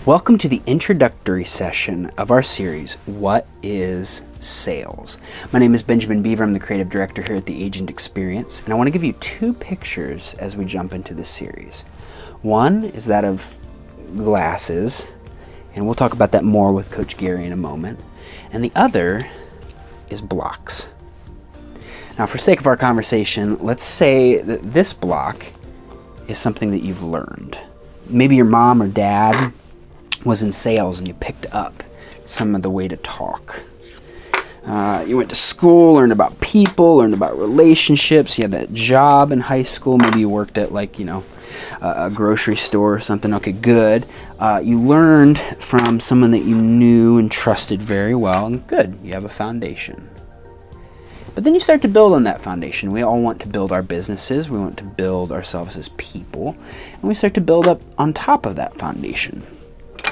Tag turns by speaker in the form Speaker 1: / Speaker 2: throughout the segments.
Speaker 1: Welcome to the introductory session of our series, What is Sales? My name is Benjamin Beaver. I'm the creative director here at the Agent Experience, and I want to give you two pictures as we jump into this series. One is that of glasses, and we'll talk about that more with Coach Gary in a moment. And the other is blocks. Now, for sake of our conversation, let's say that this block is something that you've learned. Maybe your mom or dad was in sales and you picked up some of the way to talk. You went to school, learned about people, learned about relationships. You had that job in high school. Maybe you worked at a grocery store or something. Okay, good. You learned from someone that you knew and trusted very well, and good, you have a foundation. But then you start to build on that foundation. We all want to build our businesses. We want to build ourselves as people. And we start to build up on top of that foundation.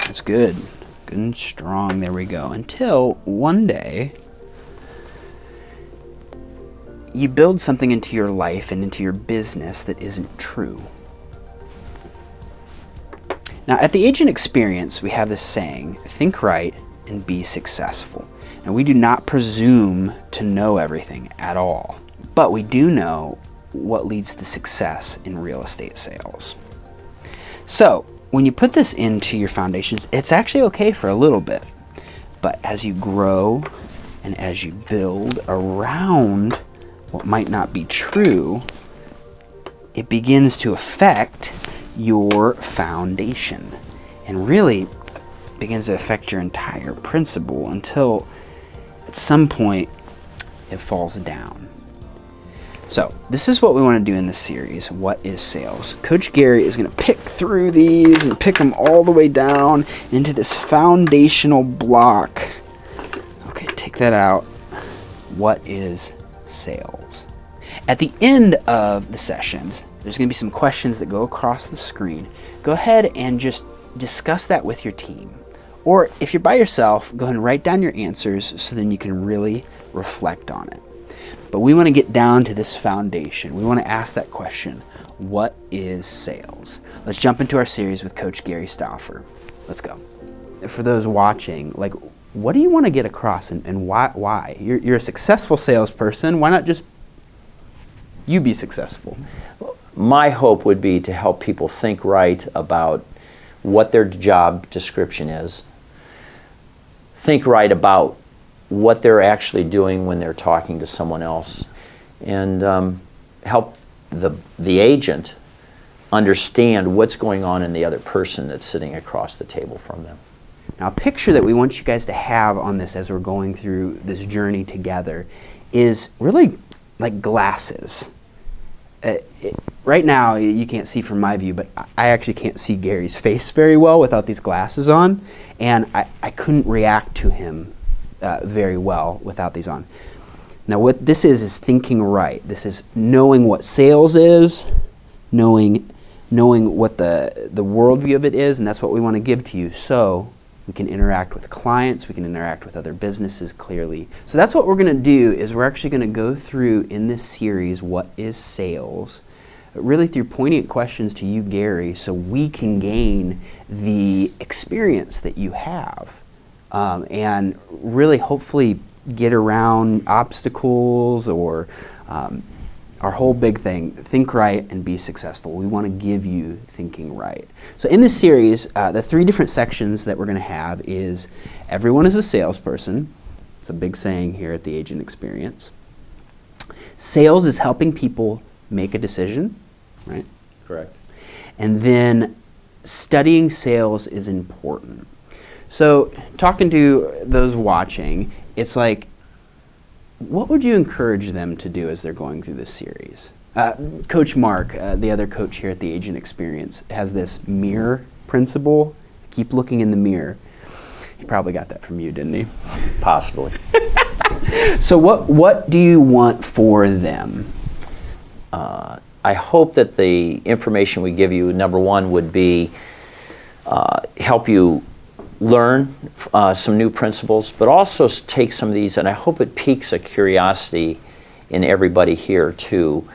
Speaker 1: That's good. Good and strong. There we go. Until one day, you build something into your life and into your business that isn't true. Now, at the Agent Experience, we have this saying, think right and be successful. And we do not presume to know everything at all, but we do know what leads to success in real estate sales. So, when you put this into your foundations, it's actually okay for a little bit. But as you grow and as you build around what might not be true, it begins to affect your foundation and really begins to affect your entire principle until at some point it falls down. So this is what we want to do in this series, What is Sales? Coach Gary is going to pick through these and pick them all the way down into this foundational block. Okay, take that out. What is sales? At the end of the sessions, there's going to be some questions that go across the screen. Go ahead and just discuss that with your team. Or if you're by yourself, go ahead and write down your answers so then you can really reflect on it. But we want to get down to this foundation. We want to ask that question, what is sales? Let's jump into our series with Coach Gary Stauffer. Let's go. For those watching, what do you want to get across and why? You're a successful salesperson. Why not just you be successful?
Speaker 2: My hope would be to help people think right about what their job description is. Think right about what they're actually doing when they're talking to someone else, and help the agent understand what's going on in the other person that's sitting across the table from them.
Speaker 1: Now, a picture that we want you guys to have on this as we're going through this journey together is really like glasses. Right now, you can't see from my view, but I actually can't see Gary's face very well without these glasses on, and I couldn't react to him very well without these on. Now, what this is thinking right. This is knowing what sales is, knowing what the worldview of it is, and that's what we want to give to you so we can interact with clients, we can interact with other businesses clearly. So that's what we're going to do is we're actually going to go through in this series, What is Sales? Really through poignant questions to you, Gary, so we can gain the experience that you have. And really hopefully get around obstacles or our whole big thing, think right and be successful. We want to give you thinking right. So in this series, the three different sections that we're going to have is everyone is a salesperson. It's a big saying here at the Agent Experience. Sales is helping people make a decision, right?
Speaker 2: Correct.
Speaker 1: And then studying sales is important. So talking to those watching, it's like, what would you encourage them to do as they're going through this series? Coach Mark, the other coach here at the Agent Experience, has this mirror principle. Keep looking in the mirror. He probably got that from you, didn't he?
Speaker 2: Possibly.
Speaker 1: So what do you want for them?
Speaker 2: I hope that the information we give you, number one, would be help you learn some new principles, but also take some of these, and I hope it piques a curiosity in everybody here to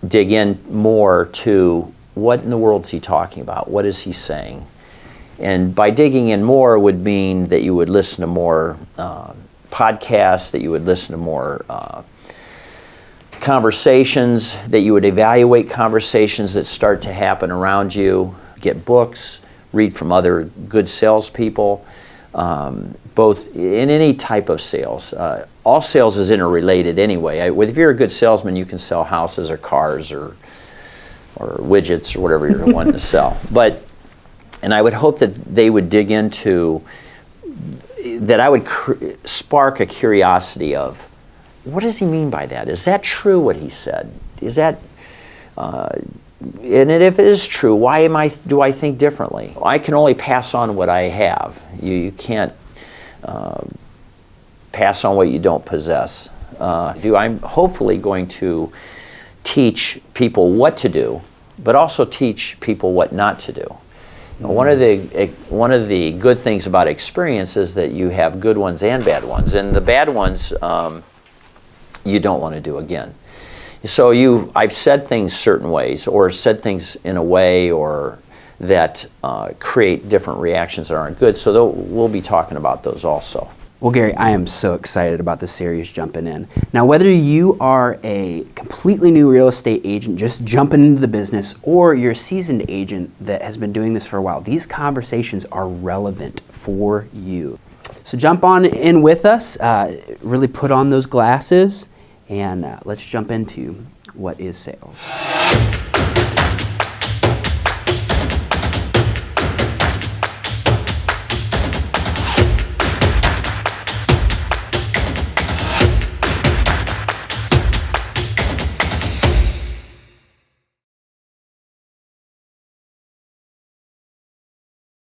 Speaker 2: dig in more to what in the world is he talking about? What is he saying? And by digging in more would mean that you would listen to more podcasts, that you would listen to more conversations, that you would evaluate conversations that start to happen around you, get books, read from other good salespeople, both in any type of sales. All sales is interrelated anyway. If you're a good salesman, you can sell houses or cars or widgets or whatever you're wanting to sell. And I would hope that they would dig into, that I would spark a curiosity of, what does he mean by that? Is that true what he said? Is that, and if it is true, why do I think differently? I can only pass on what I have. You can't pass on what you don't possess. I'm hopefully going to teach people what to do, but also teach people what not to do. One of the good things about experience is that you have good ones and bad ones, and the bad ones you don't want to do again. So I've said things certain ways, or said things in a way, or that create different reactions that aren't good. So we'll be talking about those also.
Speaker 1: Well, Gary, I am so excited about this series jumping in. Now, whether you are a completely new real estate agent just jumping into the business, or you're a seasoned agent that has been doing this for a while, these conversations are relevant for you. So jump on in with us, really put on those glasses, and let's jump into what is sales.